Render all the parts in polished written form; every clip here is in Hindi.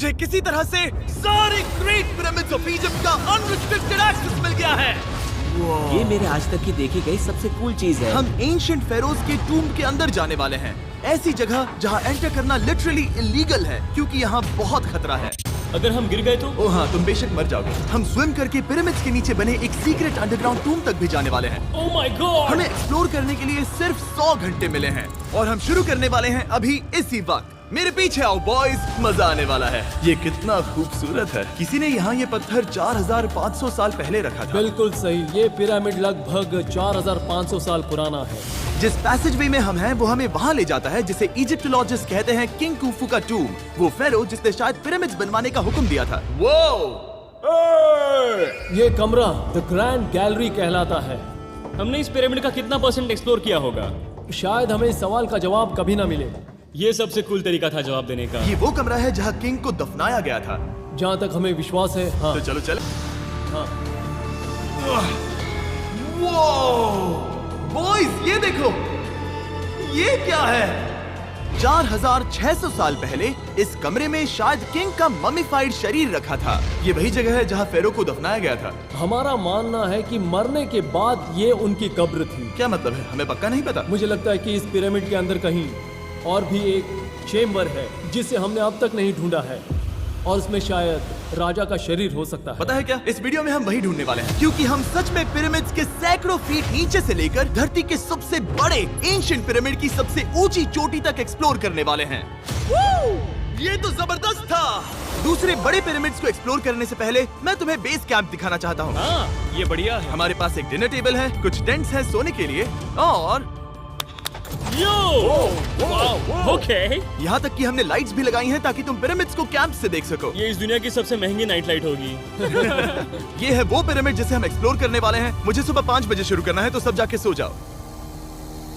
मुझे किसी तरह से सारे ग्रेट पिरामिड्स ऑफ इजिप्ट का अनरिस्ट्रिक्टेड एक्सेस मिल गया है। ये मेरे आज तक की देखी गई सबसे कूल चीज है। हम एंशिएंट फेरोज के टूम के अंदर जाने वाले हैं, ऐसी जगह जहां एंटर करना लिटरली इलीगल है क्योंकि यहाँ बहुत खतरा है। अगर हम गिर गए तो? ओ हाँ, तुम बेशक मर जाओगे। हम स्विम करके पिरामिड्स के नीचे बने एक सीक्रेट अंडरग्राउंड टूम तक भी जाने वाले हैं। Oh my God! हमें एक्सप्लोर करने के लिए सिर्फ 100 घंटे मिले हैं और हम शुरू करने वाले हैं अभी इसी वक्त। मेरे पीछे आओ बॉयज, मजा आने वाला है। ये कितना खूबसूरत है। किसी ने यहाँ ये पत्थर 4500 साल पहले रखा था। बिल्कुल सही, ये पिरामिड लगभग 4500 साल पुराना है। जिस पैसेजवे में हम हैं वो हमें वहाँ ले जाता है जिसे इजिप्टोलॉजिस्ट कहते हैं किंग कुफू का टूम, वो फेरो जिसने शायद पिरामिड्स बनवाने का हुक्म दिया था। ये कमरा द ग्रैंड गैलरी कहलाता है। हमने इस पिरामिड का कितना % एक्सप्लोर किया होगा? शायद हमें इस सवाल का जवाब कभी ना मिले। ये सबसे कूल तरीका था जवाब देने का। ये वो कमरा है जहाँ किंग को दफनाया गया था। जहाँ तक हमें विश्वास है। हाँ। तो चलो चल। हाँ। बॉयज ये देखो, ये क्या है? 4600 साल पहले इस कमरे में शायद किंग का ममीफाइड शरीर रखा था। ये वही जगह है जहाँ फेरो को दफनाया गया था। हमारा मानना है कि मरने के बाद ये उनकी कब्र थी। क्या मतलब है? हमें पक्का नहीं पता। मुझे लगता है कि इस पिरामिड के अंदर कहीं और भी एक चेम्बर है जिसे हमने अब तक नहीं ढूंढा है और उसमें शायद राजा का शरीर हो सकता है। पता है क्या, इस वीडियो में हम वही ढूंढने वाले हैं क्योंकि हम सच में पिरामिड्स के सैकड़ों फीट नीचे से लेकर धरती के सबसे बड़े एंशिएंट पिरामिड की सबसे ऊंची चोटी तक एक्सप्लोर करने वाले हैं। ये तो जबरदस्त था। दूसरे बड़े पिरामिड्स को एक्सप्लोर करने से पहले मैं तुम्हें बेस कैंप दिखाना चाहता हूँ। हाँ, ये बढ़िया है। हमारे पास एक डिनर टेबल है, कुछ टेंट्स हैं सोने के लिए और ओके। यहाँ तक कि हमने लाइट्स भी लगाई हैं ताकि तुम पिरामिड्स को कैंप से देख सको। ये इस दुनिया की सबसे महंगी नाइट लाइट होगी। ये है वो पिरामिड जिसे हम एक्सप्लोर करने वाले हैं। मुझे सुबह 5 बजे शुरू करना है तो सब जाके सो जाओ।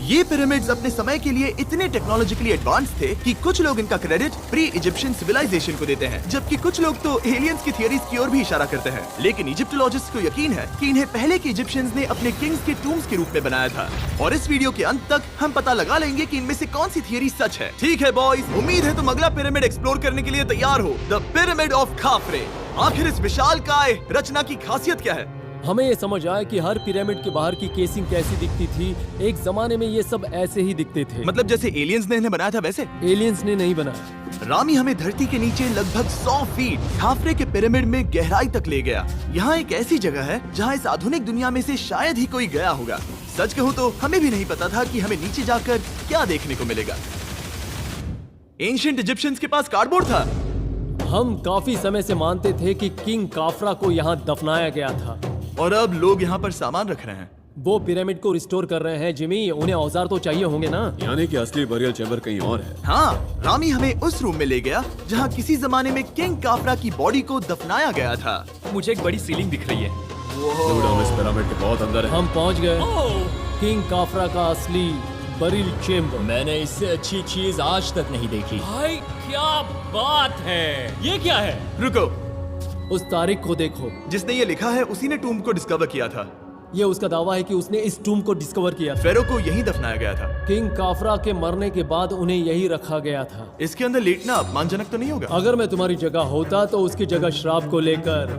ये पिरामिड्स अपने समय के लिए इतने टेक्नोलॉजिकली एडवांस थे कि कुछ लोग इनका क्रेडिट प्री इजिप्शियन सिविलाइजेशन को देते हैं, जबकि कुछ लोग तो एलियंस की थियरीज की ओर भी इशारा करते हैं। लेकिन इजिप्टोलॉजिस्ट को यकीन है कि इन्हें पहले के इजिप्शियंस ने अपने किंग्स के टूम्स के रूप में बनाया था। और इस वीडियो के अंत तक हम पता लगा लेंगे कि इनमें से कौन सी थियरी सच है। ठीक है बॉयज, उम्मीद है तुम अगला पिरामिड एक्सप्लोर करने के लिए तैयार हो, द पिरामिड ऑफ खाफरे। आखिर इस विशालकाय रचना की खासियत क्या है? हमें ये समझ आया कि हर पिरामिड के बाहर की केसिंग कैसी दिखती थी। एक जमाने में ये सब ऐसे ही दिखते थे। मतलब जैसे एलियंस ने इन्हें बनाया था वैसे? एलियंस ने नहीं बनाया। रामी हमें धरती के नीचे लगभग 100 फीट खाफरे के पिरामिड में गहराई तक ले गया। यहाँ एक ऐसी जगह है जहाँ इस आधुनिक दुनिया में से शायद ही कोई गया होगा। सच कहूँ तो हमें भी नहीं पता था कि हमें नीचे जाकर क्या देखने को मिलेगा। एंशिएंट इजिप्शियंस के पास कार्डबोर्ड था। हम काफी समय से मानते थे कि किंग काफरा को यहाँ दफनाया गया था और अब लोग यहाँ पर सामान रख रहे हैं। वो पिरामिड को रिस्टोर कर रहे हैं। जिमी, उन्हें औजार तो चाहिए होंगे ना? यानी कि असली बरियल चैम्बर कहीं और है। हाँ, रामी हमें उस रूम में ले गया जहाँ किसी जमाने में किंग काफरा की बॉडी को दफनाया गया था। मुझे एक बड़ी सीलिंग दिख रही है। हम इस पिरामिड के बहुत अंदर है। हम पहुँच गए किंग काफरा का असली बरियल चेम्बर। मैंने इससे अच्छी चीज आज तक नहीं देखी। भाई क्या बात है! ये क्या है? रुको, उस तारीख को देखो। जिसने ये लिखा है उसी ने टूम को डिस्कवर किया था। ये उसका दावा है कि उसने इस टूम को डिस्कवर किया था। फेरो को यहीं दफनाया गया था। किंग काफरा के मरने के बाद उन्हें यही रखा गया था। इसके अंदर लेटना अपमानजनक तो नहीं होगा? अगर मैं तुम्हारी जगह होता तो उसकी जगह श्राप को लेकर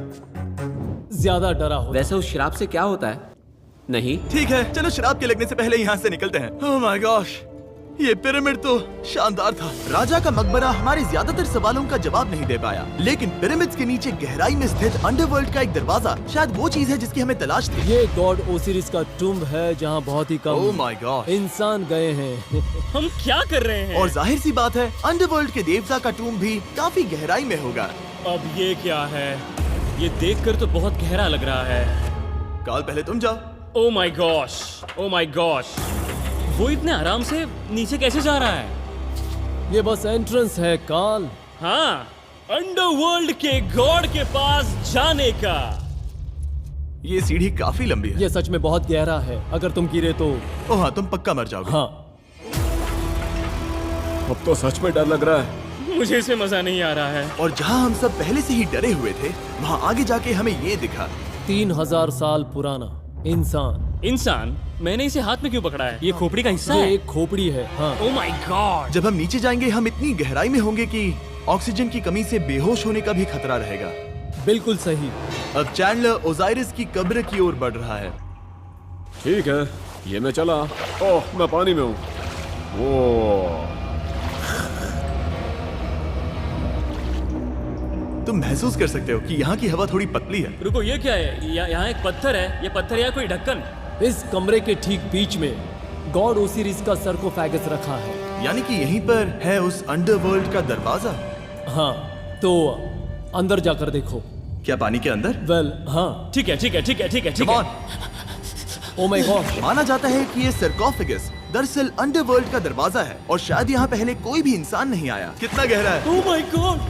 ज्यादा डरा होता। वैसे उस शराब से क्या होता है? नहीं। ठीक है, चलो शराब के लगने से पहले यहाँ से निकलते हैं। ओह माय गॉश, ये पिरामिड तो शानदार था। राजा का मकबरा हमारे ज्यादातर सवालों का जवाब नहीं दे पाया, लेकिन पिरामिड्स के नीचे गहराई में स्थित अंडरवर्ल्ड का एक दरवाजा शायद वो चीज है जिसकी हमें तलाश थी। ये गॉड ओसिरिस का टूम्ब है जहाँ बहुत ही ओह कम माय गॉड इंसान गए हैं। हम क्या कर रहे हैं? और जाहिर सी बात है अंडरवर्ल्ड के देवता का टूम्ब भी काफी गहराई में होगा। अब ये क्या है? ये देखकर तो बहुत गहरा लग रहा है। काल, पहले तुम जाओ। Oh my gosh, oh my gosh, वो इतने आराम से नीचे कैसे जा रहा है? ये बस एंट्रेंस है काल। हाँ, अंडरवर्ल्ड के गॉड के पास जाने का। ये सीढ़ी काफी लंबी है। ये सच में बहुत गहरा है। अगर तुम गिरे तो ओह हाँ, तुम पक्का मर जाओगे। हाँ। अब तो सच में डर लग रहा है। मुझे इसमें मजा नहीं आ रहा है। और जहाँ हम सब पहले से ही डरे हुए थे, वहाँ आगे जाके हमें ये दिखा। 3000 साल पुराना इंसान। मैंने इसे हाथ में क्यों पकड़ा है? ये खोपड़ी का हिस्सा ये है? एक खोपड़ी है। हाँ। Oh my God! जब हम नीचे जाएंगे हम इतनी गहराई में होंगे कि ऑक्सीजन की कमी से बेहोश होने का भी खतरा रहेगा। बिल्कुल सही। अब चैंडलर ओजाइरिस की कब्र की ओर बढ़ रहा है। ठीक है, ये मैं चला। ओह, मैं पानी में हूँ। वो तुम महसूस कर सकते हो कि यहाँ की हवा थोड़ी पतली है। रुको, ये क्या है? यहाँ एक पत्थर है। ये पत्थर या कोई ढक्कन? इस कमरे के ठीक बीच में गॉड ओसिरिस का सरकोफेगस रखा है। यानी कि यहीं पर है उस अंडरवर्ल्ड का दरवाजा। हाँ, तो अंदर जाकर देखो। क्या पानी के अंदर? वेल, हाँ। ठीक है, ठीक है, ठीक है, ठीक है, ठीक Come है। on। Oh my God. माना जाता है कि ये सरकोफेगस दरअसल अंडरवर्ल्ड का दरवाजा है और शायद यहाँ पहले कोई भी इंसान नहीं आया। कितना गहरा है? ओह माय गॉड,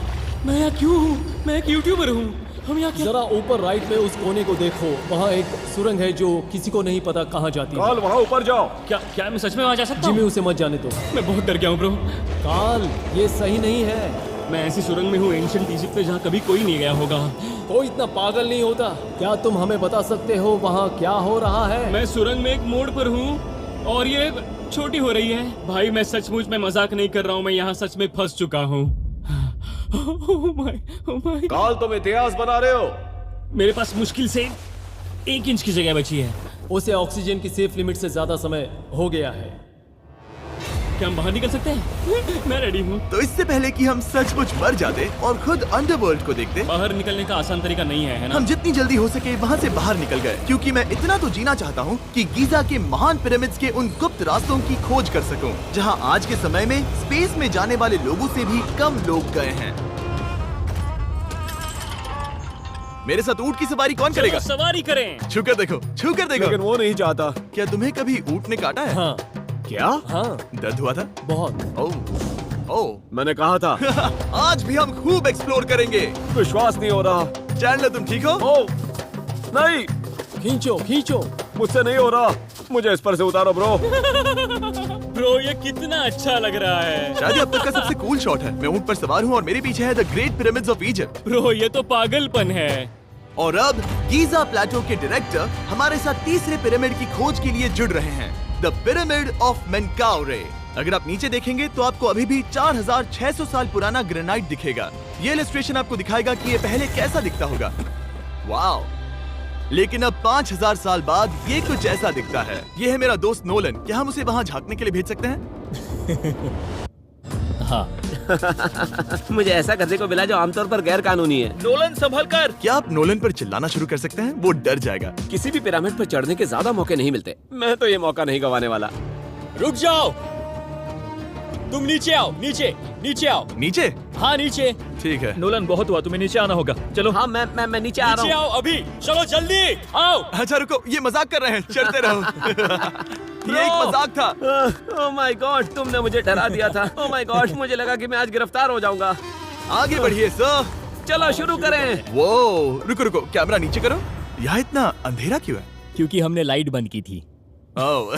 मैं यहाँ क्यों हूँ? मैं एक यूट्यूबर हूँ। हम यहाँ क्या? जरा ऊपर राइट में उस कोने को देखो, वहाँ एक सुरंग है जो किसी को नहीं पता कहाँ जाती है। काल, वहाँ ऊपर जाओ। क्या मैं सच में वहाँ जा सकता जिमी, हूँ? उसे मत जाने दो। मैं बहुत डर गया हूँ ब्रो। काल, ये सही नहीं है। मैं ऐसी सुरंग में हूँ एंशिएंट इजिप्ट में जहाँ कभी कोई नहीं गया होगा। कोई इतना पागल नहीं होता। क्या तुम हमें बता सकते हो वहाँ क्या हो रहा है? मैं सुरंग में एक मोड़ पर हूँ और ये छोटी हो रही है। भाई मैं सचमुच में मजाक नहीं कर रहा हूँ, मैं यहाँ सच में फंस चुका हूँ। Oh my. काल, तुम इतिहास बना रहे हो। मेरे पास मुश्किल से 1 इंच की जगह बची है। उसे ऑक्सीजन की सेफ लिमिट से ज्यादा समय हो गया है। क्या हम बाहर निकल सकते हैं? मैं रेडी हूँ। तो इससे पहले कि हम सचमुच मर जाते और खुद अंडरवर्ल्ड को देखते, बाहर निकलने का आसान तरीका नहीं है ना? हम जितनी जल्दी हो सके वहाँ से बाहर निकल गए, क्योंकि मैं इतना तो जीना चाहता हूँ कि गीजा के महान पिरामिड्स के उन गुप्त रास्तों की खोज कर सकूं, जहाँ आज के समय में स्पेस में जाने वाले लोगों से भी कम लोग गए हैं। मेरे साथ ऊंट की सवारी कौन चलो करेगा? सवारी करें। छूकर देखो, छूकर देखो। लेकिन वो नहीं चाहता। क्या तुम्हें कभी ऊंट ने काटा है? हाँ क्या? हाँ, दर्द हुआ था? बहुत। ओह ओह। मैंने कहा था। आज भी हम खूब एक्सप्लोर करेंगे। विश्वास नहीं हो रहा। चैंडलर, तुम ठीक हो? ओह, नहीं, खींचो खींचो। मुझसे नहीं हो रहा। मुझे इस पर से उतारो ब्रो। ब्रो ये कितना अच्छा लग रहा है। शायद ये अब तक का सबसे कूल शॉट है। मैं ऊंट पर सवार हूँ और मेरे पीछे है the great pyramids of Egypt. Bro ये तो पागलपन है। और अब गीजा प्लेटो के डायरेक्टर हमारे साथ तीसरे पिरामिड की खोज के लिए जुड़ रहे हैं, द पिरामिड ऑफ मेनकाउरे। अगर आप नीचे देखेंगे तो आपको अभी भी 4600 साल पुराना ग्रेनाइट दिखेगा। ये इलस्ट्रेशन आपको दिखाएगा कि ये पहले कैसा दिखता होगा। वाओ! लेकिन अब 5000 साल बाद ये कुछ ऐसा दिखता है। ये है मेरा दोस्त नोलन। क्या हम उसे वहाँ झांकने के लिए भेज सकते हैं? हाँ। मुझे ऐसा करने को मिला जो आमतौर पर गैर कानूनी है। नोलन संभल कर। क्या आप नोलन पर चिल्लाना शुरू कर सकते हैं? वो डर जाएगा। किसी भी पिरामिड पर चढ़ने के ज्यादा मौके नहीं मिलते। मैं तो ये मौका नहीं गंवाने वाला। रुक जाओ, तुम नीचे आओ। नीचे नीचे आओ। नीचे? हाँ नीचे। ठीक है। नोलन बहुत हुआ, तुम्हें नीचे आना होगा। चलो। हाँ, मैं नीचे आ नीचे रहा हूँ। आओ अभी। चलो जल्दी आओ। अच्छा रुको, ये मजाक कर रहे हैं। चढ़ते रहो। ये एक मजाक था। ओह माय गॉड, तुमने मुझे डरा दिया था। ओह माय गॉड, मुझे लगा कि मैं आज गिरफ्तार हो जाऊंगा। आगे बढ़िए सर। चलो शुरू करें। वो रुको रुको, कैमरा नीचे करो। यहाँ इतना अंधेरा क्यों है? क्योंकि हमने लाइट बंद की थी। ओह,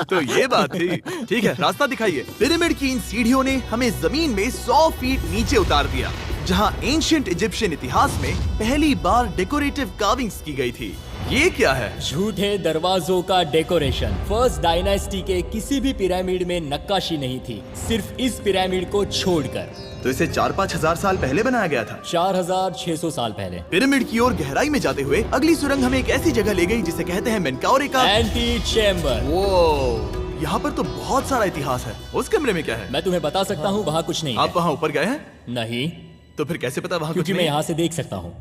तो ये बात थी। ठीक है, रास्ता दिखाइए। पिरामिड की इन सीढ़ियों ने हमें जमीन में 100 फीट नीचे उतार दिया, जहाँ एंशिएंट इजिप्शियन इतिहास में पहली बार डेकोरेटिव कार्विंग्स की गई थी। ये क्या है? झूठे दरवाजों का डेकोरेशन। फर्स्ट डायनेस्टी के किसी भी पिरामिड में नक्काशी नहीं थी, सिर्फ इस पिरामिड को छोड़कर। तो इसे 4-5 हजार साल पहले बनाया गया था। 4600 साल पहले। पिरामिड की ओर गहराई में जाते हुए अगली सुरंग हमें एक ऐसी जगह ले गई जिसे कहते हैं मेनकाउरे का एंटी चैम्बर। वो यहाँ पर तो बहुत सारा इतिहास है। उस कमरे में क्या है? मैं तुम्हें बता सकता हूँ, वहाँ कुछ नहीं आप है। वहाँ ऊपर गए हैं? नहीं, तो फिर कैसे पता वहाँ कुछ क्योंकि मैं नहीं? यहाँ से देख सकता हूँ।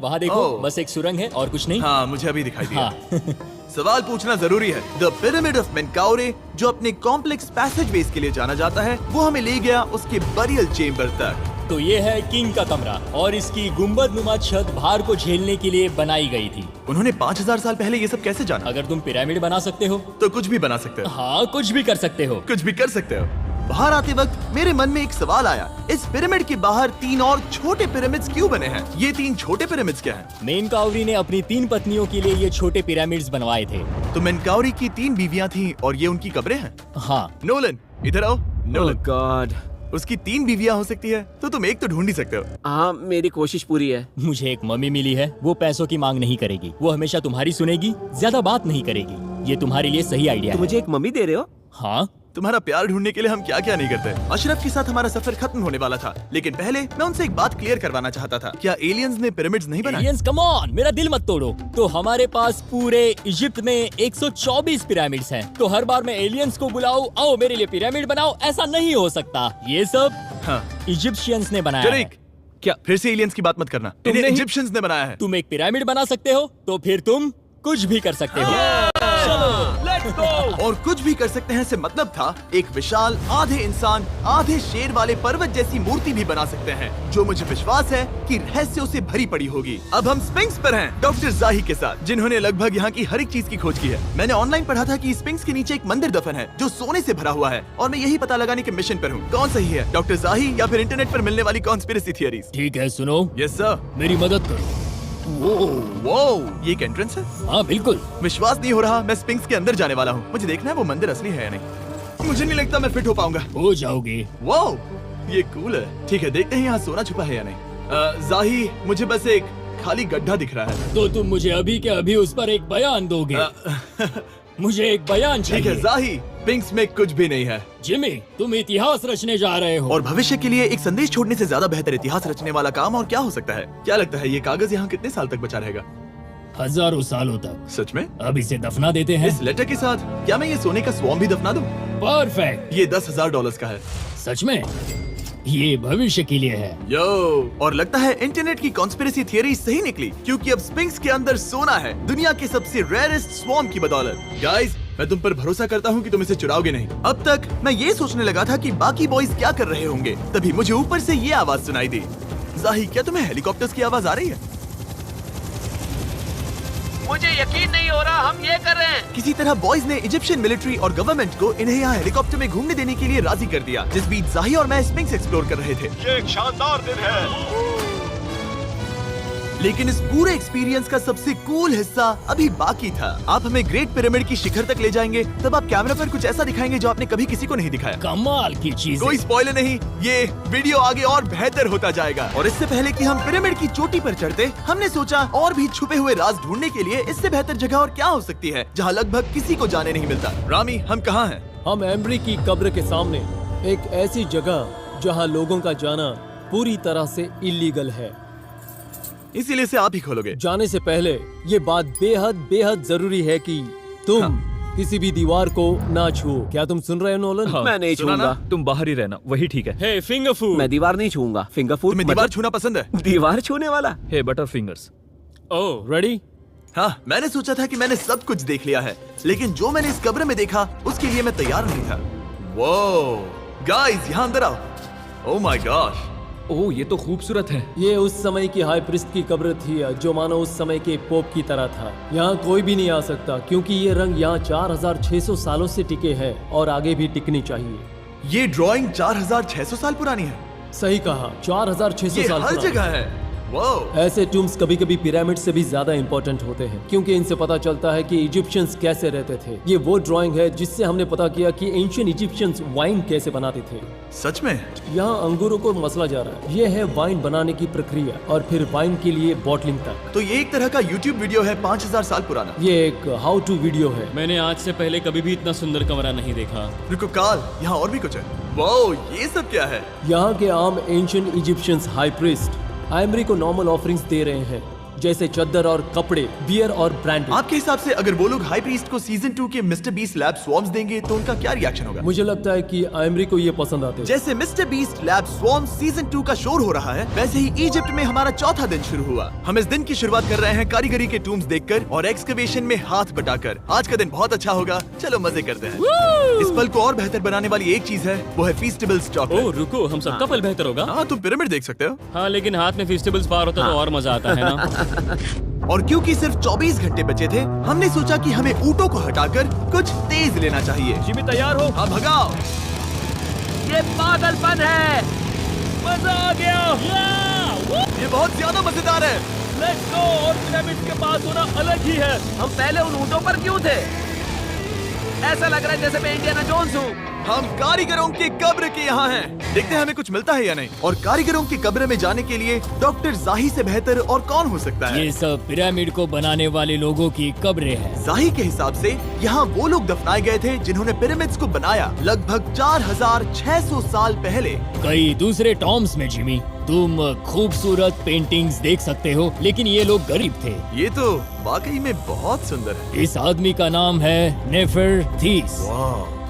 वहाँ देखो, ओह। बस एक सुरंग है और कुछ नहीं। हाँ, मुझे अभी दिखाई दिया। हाँ। सवाल पूछना जरूरी है। द पिरामिड ऑफ मेनकाउरे, जो अपने कॉम्प्लेक्स पैसेजवेज के लिए जाना जाता है, वो हमें ले गया उसके बरियल चेम्बर तक। तो ये है किंग का कमरा और इसकी गुंबद नुमा छत भार को झेलने के लिए बनाई गई थी। उन्होंने 5000 साल पहले ये सब कैसे जाना? अगर तुम पिरामिड बना सकते हो तो कुछ भी बना सकते हो। हाँ, कुछ भी कर सकते हो। कुछ भी कर सकते हो। बाहर आते वक्त मेरे मन में एक सवाल आया, इस पिरामिड के बाहर 3 और छोटे पिरामिड्स क्यों बने हैं? ये 3 छोटे पिरामिड्स क्या हैं? मेनकाउरी ने अपनी 3 पत्नियों के लिए ये छोटे पिरामिड्स बनवाए थे। तो मेनकाउरी की 3 बीवियां थीं और ये उनकी कब्रें हैं। हाँ। नोलन, इधर आओ। Nolan, God. उसकी 3 बीवियां हो सकती है, तो तुम एक तो ढूंढ ही सकते हो। हाँ, मेरी कोशिश पूरी है। मुझे एक मम्मी मिली है, वो पैसों की मांग नहीं करेगी, वो हमेशा तुम्हारी सुनेगी, ज्यादा बात नहीं करेगी। ये तुम्हारे लिए सही आइडिया तुम है। मुझे एक मम्मी दे रहे हो? हाँ, तुम्हारा प्यार ढूंढने के लिए हम क्या क्या नहीं करते। अशरफ के साथ हमारा सफर खत्म होने वाला था, लेकिन पहले मैं उनसे एक बात क्लियर करवाना चाहता था। क्या एलियंस ने पिरामिड्स नहीं बनाए? एलियंस कम ऑन, मेरा दिल मत तोड़ो। तो हमारे पास पूरे इजिप्ट में 124 पिरामिड्स हैं। तो हर बार मैं एलियंस को बुलाऊं, आओ मेरे लिए पिरामिड बनाओ, ऐसा नहीं हो सकता। ये सब हाँ। इजिप्शियंस ने बनाया है। जरीक, क्या फिर से एलियंस की बात मत करना। इन्हें नहीं- इजिप्शियंस ने बनाया है। तुम एक पिरामिड बना सकते हो तो फिर तुम कुछ भी कर सकते हो। Let's go. और कुछ भी कर सकते हैं से मतलब था एक विशाल आधे इंसान आधे शेर वाले पर्वत जैसी मूर्ति भी बना सकते हैं, जो मुझे विश्वास है कि रहस्यों से भरी पड़ी होगी। अब हम स्पिंक्स पर हैं, डॉक्टर जाही के साथ, जिन्होंने लगभग यहाँ की हर एक चीज की खोज की है। मैंने ऑनलाइन पढ़ा था कि स्पिंक्स के नीचे एक मंदिर दफन है जो सोने से भरा हुआ है, और मैं यही पता लगाने के मिशन पर हूँ। कौन सही है, डॉक्टर जाही या फिर इंटरनेट पर मिलने वाली कॉन्स्पिरेसी थियरीज? ठीक है, सुनो, यस सर। मेरी मदद करो। वो ये एक एंट्रेंस है? हाँ बिल्कुल। विश्वास नहीं हो रहा, मैं स्पिंक्स के अंदर जाने वाला हूँ। मुझे देखना है वो मंदिर असली है या नहीं। मुझे नहीं लगता मैं फिट हो पाऊंगा। हो जाओगे। वाओ, ये कूल है। ठीक है, देखते हैं यहाँ सोना छुपा है या नहीं। जाही, मुझे बस एक खाली गड्ढा दिख रहा है। तो तुम मुझे अभी के अभी उस पर एक बयान दोगे? मुझे एक बयान ठीक है चाहिए। जाही, स्पिंक्स में कुछ भी नहीं है। जिमी, तुम इतिहास रचने जा रहे हो। और भविष्य के लिए एक संदेश छोड़ने से ज्यादा बेहतर इतिहास रचने वाला काम और क्या हो सकता है? क्या लगता है ये कागज यहाँ कितने साल तक बचा रहेगा? हजारों सालों तक। सच में? अब इसे दफना देते हैं। इस लेटर के साथ क्या मैं ये सोने का स्वॉर्म भी दफना दूं? परफेक्ट। ये $10,000 का है। सच में? ये भविष्य के लिए है। यो, और लगता है इंटरनेट की कॉन्स्पिरेसी थियरी सही निकली, क्योंकि अब स्पिंक्स के अंदर सोना है, दुनिया के सबसे रेयरेस्ट स्वॉर्म की बदौलत। गाइस, मैं तुम पर भरोसा करता हूँ कि तुम इसे चुराओगे नहीं। अब तक मैं ये सोचने लगा था कि बाकी बॉयज क्या कर रहे होंगे, तभी मुझे ऊपर से ये आवाज सुनाई दी। जाही, क्या तुम्हें हेलीकॉप्टर्स की आवाज आ रही है? मुझे यकीन नहीं हो रहा हम ये कर रहे हैं। किसी तरह बॉयज ने इजिप्शियन मिलिट्री और गवर्नमेंट को इन्हें यहाँ हेलीकॉप्टर में घूमने देने के लिए राजी कर दिया, जिस बीच जाही और मैं स्पिंक्स एक्सप्लोर कर रहे थे। ये एक शानदार दिन है। लेकिन इस पूरे एक्सपीरियंस का सबसे कूल हिस्सा अभी बाकी था। आप हमें ग्रेट पिरामिड की शिखर तक ले जाएंगे, तब आप कैमरा पर कुछ ऐसा दिखाएंगे जो आपने कभी किसी को नहीं दिखाया। कमाल की चीज। कोई स्पॉइलर नहीं, ये वीडियो आगे और बेहतर होता जाएगा। और इससे पहले कि हम पिरामिड की चोटी पर चढ़ते, हमने सोचा और भी छुपे हुए राज ढूंढने के लिए इससे बेहतर जगह और क्या हो सकती है, जहाँ लगभग किसी को जाने नहीं मिलता। रामी, हम कहाँ हैं? हम एम्ब्री की कब्र के सामने, एक ऐसी जगह जहां लोगों का जाना पूरी तरह से इलीगल है। इसीलिए से आप ही खोलोगे। जाने से पहले ये बात बेहद बेहद जरूरी है कि तुम किसी भी दीवार को ना छुओ। क्या तुम सुन रहे हो नोलन? मैं नहीं सुना छूंगा। ना? तुम बाहर ही रहना, वही ठीक है। हे फिंगर फूड। मैं दीवार नहीं छूंगा। फिंगर फूड तुम्हें दीवार छूना पसंद है? दीवार छूने वाला? हे बटर फिंगर्स। ओह, रेडी? हाँ, मैंने सोचा था कि मैंने सब कुछ देख लिया है, लेकिन जो मैंने इस कब्र में देखा उसके लिए मैं तैयार नहीं था। वो गाइस, यहाँ अंदर आओ। ओह माय गॉश, ओह, ये तो खूबसूरत है। ये उस समय की हाई प्रिस्ट की कब्र थी, जो मानो उस समय के पोप की तरह था। यहाँ कोई भी नहीं आ सकता, क्योंकि ये रंग यहाँ 4600 सालों से टिके हैं और आगे भी टिकनी चाहिए। ये ड्राइंग 4600 साल पुरानी है। सही कहा, 4600 ये साल हर पुरानी। जगह है। वाह, ऐसे टूम्स कभी कभी पिरामिड से भी ज्यादा इंपॉर्टेंट होते हैं, क्योंकि इनसे पता चलता है कि इजिप्शियंस कैसे रहते थे। ये वो ड्राइंग है जिससे हमने पता किया कि एंशियंट इजिप्शियंस वाइन कैसे बनाते थे। सच में? यहाँ अंगूरों को मसला जा रहा है। ये है वाइन बनाने की प्रक्रिया और फिर वाइन के लिए बॉटलिंग तक। तो ये एक तरह का YouTube वीडियो है 5000 साल पुराना। ये एक हाउ टू वीडियो है। मैंने आज से पहले कभी भी इतना सुंदर कमरा नहीं देखा। रुको काल, यहाँ और भी कुछ है। वाओ, ये सब क्या है? यहाँ के आम एंशियंट इजिप्शियंस हाई प्रीस्ट आयमरी को नॉर्मल ऑफरिंग्स दे रहे हैं, जैसे चद्दर और कपड़े, बियर और ब्रांडी। आपके हिसाब से अगर वो लोग हाई प्रीस्ट को सीजन 2 के मिस्टर बीस्ट लैब स्वॉर्म्स देंगे तो उनका क्या रिएक्शन होगा? मुझे लगता है कि आयमरी को ये पसंद आते हैं। जैसे मिस्टर बीस्ट लैब स्वॉर्म्स सीजन 2 का शोर हो रहा है, वैसे ही इजिप्ट में हमारा चौथा दिन शुरू हुआ। हम इस दिन की शुरुआत कर रहे हैं कारीगरी के टूम्स देखकर और एक्सकवेशन में हाथ बटाकर। आज का दिन बहुत अच्छा होगा, चलो मजे करते हैं। इस पल को और बेहतर बनाने वाली एक चीज है, वो है फीस्टेबल्स ओह चॉकलेट। रुको, हम सबका पल बेहतर होगा। हाँ, तुम पिरामिड देख सकते हो। हाँ, लेकिन हाथ में फेस्टिवल्स बार होता तो और मजा आता है ना। और क्योंकि सिर्फ 24 घंटे बचे थे, हमने सोचा कि हमें ऊँटों को हटाकर कुछ तेज लेना चाहिए। जिमी तैयार हो? हाँ, भगाओ। ये पागलपन है। मजा आ गया। ये बहुत ज्यादा मजेदार है। Let's go. और पिरामिड के पास होना अलग ही है। हम पहले उन ऊँटों पर क्यों थे? ऐसा लग रहा है जैसे मैं इंडियाना जोन्स हूँ। हम कारीगरों की कब्र के यहाँ हैं। देखते हैं हमें कुछ मिलता है या नहीं। और कारीगरों की कब्र में जाने के लिए डॉक्टर जाही से बेहतर और कौन हो सकता है? ये सब पिरामिड को बनाने वाले लोगों की कब्रें हैं। जाही के हिसाब से यहाँ वो लोग दफनाए गए थे जिन्होंने पिरामिड्स को बनाया लगभग 4600 साल पहले। कई दूसरे टॉम्स में जिमी, तुम खूबसूरत पेंटिंग्स देख सकते हो, लेकिन ये लोग गरीब थे। ये तो वाकई में बहुत सुंदर है। इस आदमी का नाम है नेफरथीस।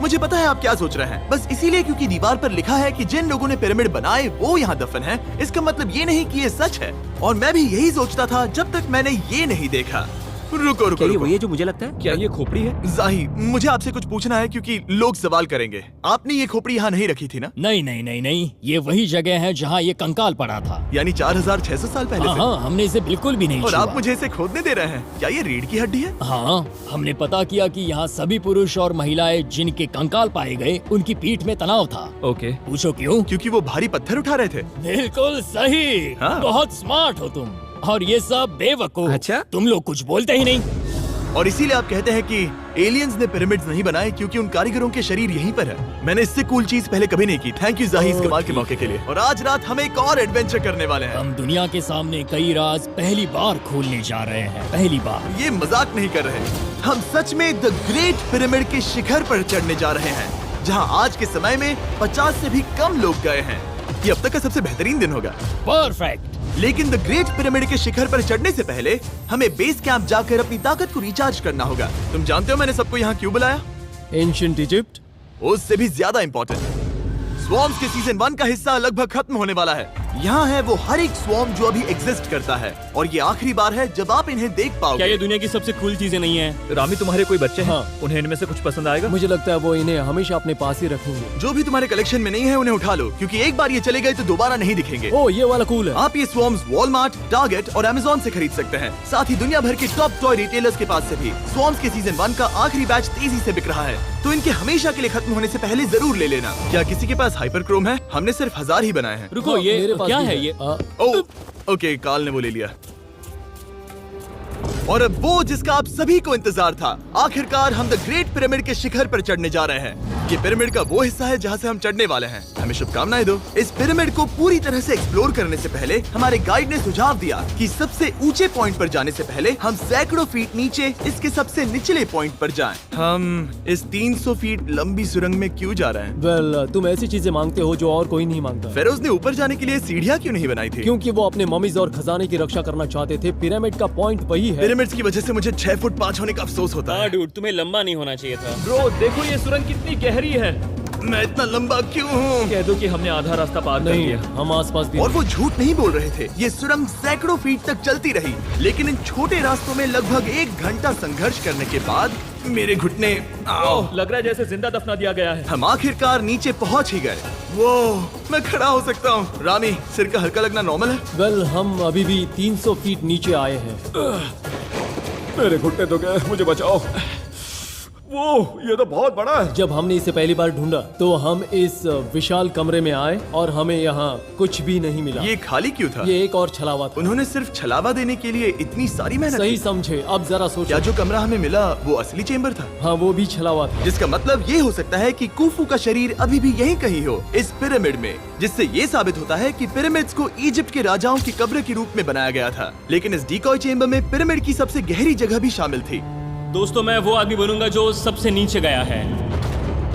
मुझे पता है आप क्या सोच रहे हैं। बस इसीलिए क्योंकि दीवार पर लिखा है कि जिन लोगों ने पिरामिड बनाए वो यहाँ दफन है, इसका मतलब ये नहीं कि ये सच है। और मैं भी यही सोचता था जब तक मैंने ये नहीं देखा। रुको रुको रुको। ये जो मुझे लगता है, क्या ये खोपड़ी है? जाही, मुझे आपसे कुछ पूछना है क्योंकि लोग सवाल करेंगे। आपने ये खोपड़ी यहाँ नहीं रखी थी ना? नहीं नहीं नहीं नहीं, ये वही जगह है जहाँ ये कंकाल पड़ा था। यानी 4600 साल पहले हाँ से? हाँ, हमने इसे बिल्कुल भी नहीं और छुआ। आप मुझे इसे खोदने दे रहे हैं? क्या ये रीढ़ की हड्डी है? हाँ, हमने पता किया कि यहाँ सभी पुरुष और महिलाएं जिनके कंकाल पाए गए, उनकी पीठ में तनाव था। ओके। पूछो क्यों? क्योंकि वो भारी पत्थर उठा रहे थे। बिल्कुल सही। हाँ। बहुत स्मार्ट हो तुम। और ये सब बेवकूफ। अच्छा? तुम लोग कुछ बोलते ही नहीं। और इसीलिए आप कहते हैं कि एलियंस ने पिरामिड्स नहीं बनाए क्योंकि उन कारीगरों के शरीर यहीं पर है। मैंने इससे कूल चीज पहले कभी नहीं की। थैंक यू जाही इस कमाल के मौके के लिए। और आज रात हम एक और एडवेंचर करने वाले हैं। हम दुनिया के सामने कई राज पहली बार खोलने जा रहे हैं। पहली बार। ये मजाक नहीं कर रहे। हम सच में द ग्रेट पिरामिड के शिखर पर चढ़ने जा रहे हैं, जहां आज के समय में 50 से भी कम लोग गए हैं। ये अब तक का सबसे बेहतरीन दिन होगा। परफेक्ट। लेकिन द ग्रेट पिरामिड के शिखर पर चढ़ने से पहले हमें बेस कैंप जाकर अपनी ताकत को रिचार्ज करना होगा। तुम जानते हो मैंने सबको यहाँ क्यों बुलाया? Ancient Egypt. उससे भी ज्यादा इम्पोर्टेंट, स्वॉर्म्स के सीजन 1 का हिस्सा लगभग खत्म होने वाला है। यहाँ है वो हर एक स्वॉर्म जो अभी एग्जिस्ट करता है, और ये आखिरी बार है जब आप इन्हें देख क्या पाओगे। ये दुनिया की सबसे कूल चीजें नहीं है? रामी, तुम्हारे कोई बच्चे हैं? हाँ। उन्हें इनमें से कुछ पसंद आएगा? मुझे लगता है वो इन्हें हमेशा अपने पास ही रखेंगे। जो भी तुम्हारे कलेक्शन में नहीं है उन्हें उठा लो, क्योंकि एक बार ये चले गए तो दोबारा नहीं दिखेंगे। ओ, ये वाला कूल है। आप ये स्वॉर्म्स वॉलमार्ट, टारगेट और अमेज़न से खरीद सकते हैं। साथ ही दुनिया भर के टॉप टॉय रिटेलर्स के पास से भी। स्वॉर्म्स के सीजन 1 का आखिरी बैच तेजी से बिक रहा है, तो इनके हमेशा के लिए खत्म होने से पहले जरूर ले लेना। क्या किसी के पास हाइपर क्रोम है? हमने सिर्फ 1000 ही बनाए हैं। रुको, हाँ, ये मेरे पास क्या भी है ये? ओके, काल ने वो ले लिया। और अब वो जिसका आप सभी को इंतजार था, आखिरकार हम द ग्रेट पिरामिड के शिखर पर चढ़ने जा रहे हैं। ये पिरामिड का वो हिस्सा है जहाँ से हम चढ़ने वाले हैं। हमें शुभकामनाएं दो। इस पिरामिड को पूरी तरह से एक्सप्लोर करने से पहले हमारे गाइड ने सुझाव दिया कि सबसे ऊंचे पॉइंट पर जाने से पहले हम सैकड़ों फीट नीचे इसके सबसे निचले पॉइंट पर जाएं। हम इस 300 फीट लंबी सुरंग में क्यों जा रहे हैं? वेल, तुम ऐसी चीजें मांगते हो जो और कोई नहीं मांगता। फेरोज ने ऊपर जाने के लिए सीढ़ियाँ क्यों नहीं बनाई थी? क्योंकि वो अपने ममीज और खजाने की रक्षा करना चाहते थे। पिरामिड का पॉइंट वही है। पिरामिड्स की वजह से मुझे 6 फुट 5 होने का अफसोस होता हाँ है। डूड, तुम्हें लंबा नहीं होना चाहिए था। ब्रो, देखो ये सुरंग कितनी गहरी है। मैं इतना लंबा क्यों हूँ? कह दो कि हमने आधा रास्ता पार कर नहीं, लिया। हम आसपास भी और वो झूठ नहीं बोल रहे थे। ये सुरंग सैकड़ों फीट तक चलती रही, लेकिन इन छोटे रास्तों में लगभग 1 घंटा संघर्ष करने के बाद मेरे घुटने ओह, लग रहा है जैसे जिंदा दफना दिया गया है। हम आखिरकार नीचे पहुंच ही गए। वो मैं खड़ा हो सकता हूँ। रामी, सिर का हल्का लगना नॉर्मल है? वेल, हम अभी भी 300 फीट नीचे आए हैं। मेरे घुटने तो गए, मुझे बचाओ। वो ये तो बहुत बड़ा है। जब हमने इसे पहली बार ढूंढा तो हम इस विशाल कमरे में आए और हमें यहाँ कुछ भी नहीं मिला। ये खाली क्यों था? ये एक और छलावा था। उन्होंने सिर्फ छलावा देने के लिए इतनी सारी मेहनत सही की। समझे। अब जरा क्या सोचो। जो कमरा हमें मिला वो असली चेंबर था? हाँ, वो भी छलावा था। जिसका मतलब ये हो सकता है कि कुफू का शरीर अभी भी यहीं कहीं हो, इस पिरामिड में, जिससे ये साबित होता है कि पिरामिड्स को इजिप्ट के राजाओं की कब्र के रूप में बनाया गया था। लेकिन इस डिकॉय चेंबर में पिरामिड की सबसे गहरी जगह भी शामिल थी। दोस्तों, मैं वो आदमी बनूंगा जो सबसे नीचे गया है।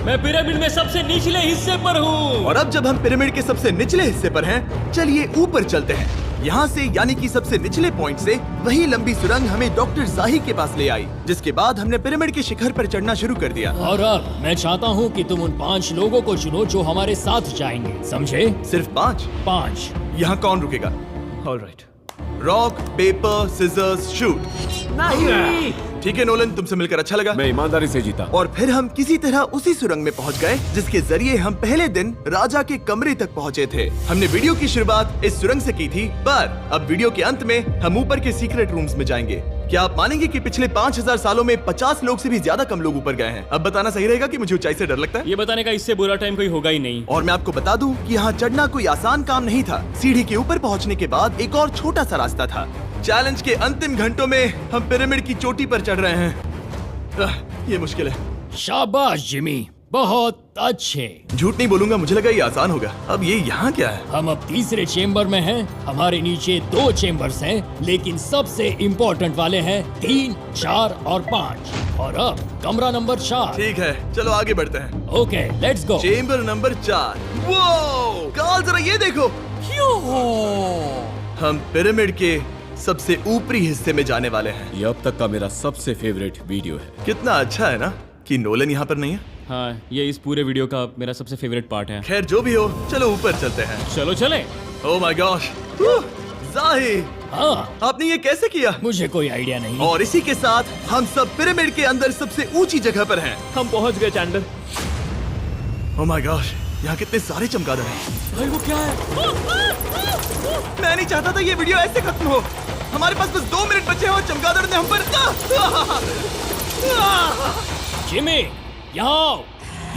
मैं पिरामिड में सबसे निचले हिस्से पर हूँ। और अब जब हम पिरामिड के सबसे निचले हिस्से पर हैं, चलिए ऊपर चलते हैं। यहाँ से, यानी कि सबसे निचले पॉइंट से वही लंबी सुरंग हमें डॉक्टर जाही के पास ले आई, जिसके बाद हमने पिरामिड के शिखर पर चढ़ना शुरू कर दिया। और अब मैं चाहता हूँ कि तुम उन 5 लोगों को चुनो जो हमारे साथ जाएंगे, समझे? सिर्फ 5? 5। यहाँ कौन रुकेगा? Alright. Rock, paper, scissors, shoot. नहीं। ठीक है नोलन, तुमसे मिलकर अच्छा लगा। मैं ईमानदारी से जीता। और फिर हम किसी तरह उसी सुरंग में पहुंच गए जिसके जरिए हम पहले दिन राजा के कमरे तक पहुंचे थे। हमने वीडियो की शुरुआत इस सुरंग से की थी, पर अब वीडियो के अंत में हम ऊपर के सीक्रेट रूम्स में जाएंगे। क्या आप मानेंगे कि पिछले 5000 सालों में 50 लोग से भी ज्यादा कम लोग ऊपर गए हैं? अब बताना सही रहेगा कि मुझे ऊंचाई से डर लगता है। ये बताने का इससे बुरा टाइम कोई होगा ही नहीं। और मैं आपको बता दूं कि यहाँ चढ़ना कोई आसान काम नहीं था। सीढ़ी के ऊपर पहुँचने के बाद एक और छोटा सा रास्ता था। चैलेंज के अंतिम घंटों में हम पिरामिड की चोटी पर चढ़ रहे हैं। ये मुश्किल है। शाबाश जिमी, बहुत अच्छे। झूठ नहीं बोलूंगा, मुझे लगा ये आसान होगा। अब ये यहाँ क्या है? हम अब तीसरे चेम्बर में हैं। हमारे नीचे 2 चेम्बर्स हैं, लेकिन सबसे इम्पोर्टेंट वाले हैं 3, 4 और 5। और अब कमरा नंबर 4। ठीक है, चलो आगे बढ़ते हैं। Okay, let's go. Chamber number 4। वो कार्ल, जरा ये देखो। हम पिरामिड के सबसे ऊपरी हिस्से में जाने वाले हैं। ये अब तक का मेरा सबसे फेवरेट वीडियो है। कितना अच्छा है ना कि नोलन यहाँ पर नहीं है। हाँ, ये इस पूरे वीडियो का मेरा सबसे फेवरेट पार्ट है। खैर जो भी हो, चलो ऊपर चलते हैं। चलो चले। ओह माय गॉश, जाहिर, हाँ, आपने ये कैसे किया? मुझे कोई आइडिया नहीं। और इसी के साथ हम सब पिरामिड के अंदर सबसे ऊंची जगह पर हैं। हम पहुंच गए चैंडलर। ओह माय गॉश, यहाँ कितने सारे चमगादड़ हैं। भाई वो क्या है? मैं नहीं चाहता था ये वीडियो ऐसे खत्म हो। हमारे पास बस 2 मिनट बचे हैं और चमगादड़ ने हम पर जिमी, यहाँ आओ।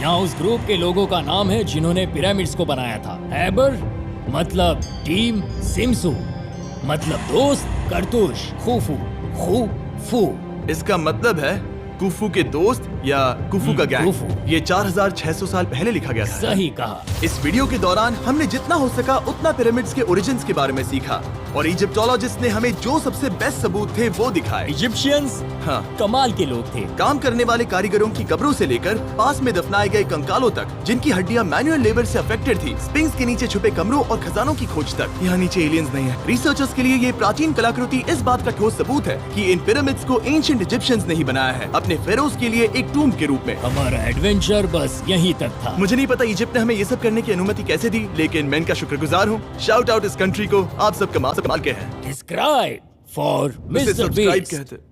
यहाँ उस ग्रुप के लोगों का नाम है जिन्होंने पिरामिड्स को बनाया था। एबर मतलब टीम, सिमसू मतलब दोस्त, करतुश, खुफू, खुफू। इसका मतलब है कुफू के दोस्त या कुफू का गैंग। कुफू। ये 4600 साल पहले लिखा गया था। सही कहा। इस वीडियो के दौरान हमने जितना हो सका उतना पिरामिड्स के ओरिजिन्स के बारे में सीखा और इजिप्टोलॉजिस्ट ने हमें जो सबसे बेस्ट सबूत थे वो दिखाए। इजिप्शियंस हाँ, कमाल के लोग थे। काम करने वाले कारीगरों की कब्रों से लेकर पास में दफनाए गए कंकालों तक, जिनकी हड्डियां मैनुअल लेबर से अफेक्टेड थी, स्पिंक्स के नीचे छुपे कमरों और खजानों की खोज तक। यहाँ नीचे एलियंस नहीं है। रिसर्चर्स के लिए ये प्राचीन कलाकृति इस बात का ठोस सबूत है कि इन पिरामिड्स को एंशिएंट इजिप्शियंस ने ही बनाया है, अपने फेरोज के लिए एक टूम्ब के रूप में। हमारा एडवेंचर बस यहीं तक था। मुझे नहीं पता इजिप्ट ने हमें ये सब करने की अनुमति कैसे दी, लेकिन मैं इनका शुक्रगुजार हूँ। शाउट आउट इस कंट्री को, आप सब कमाल के हैं। Subscribe for इसे Mr. Subscribe Beast. कहते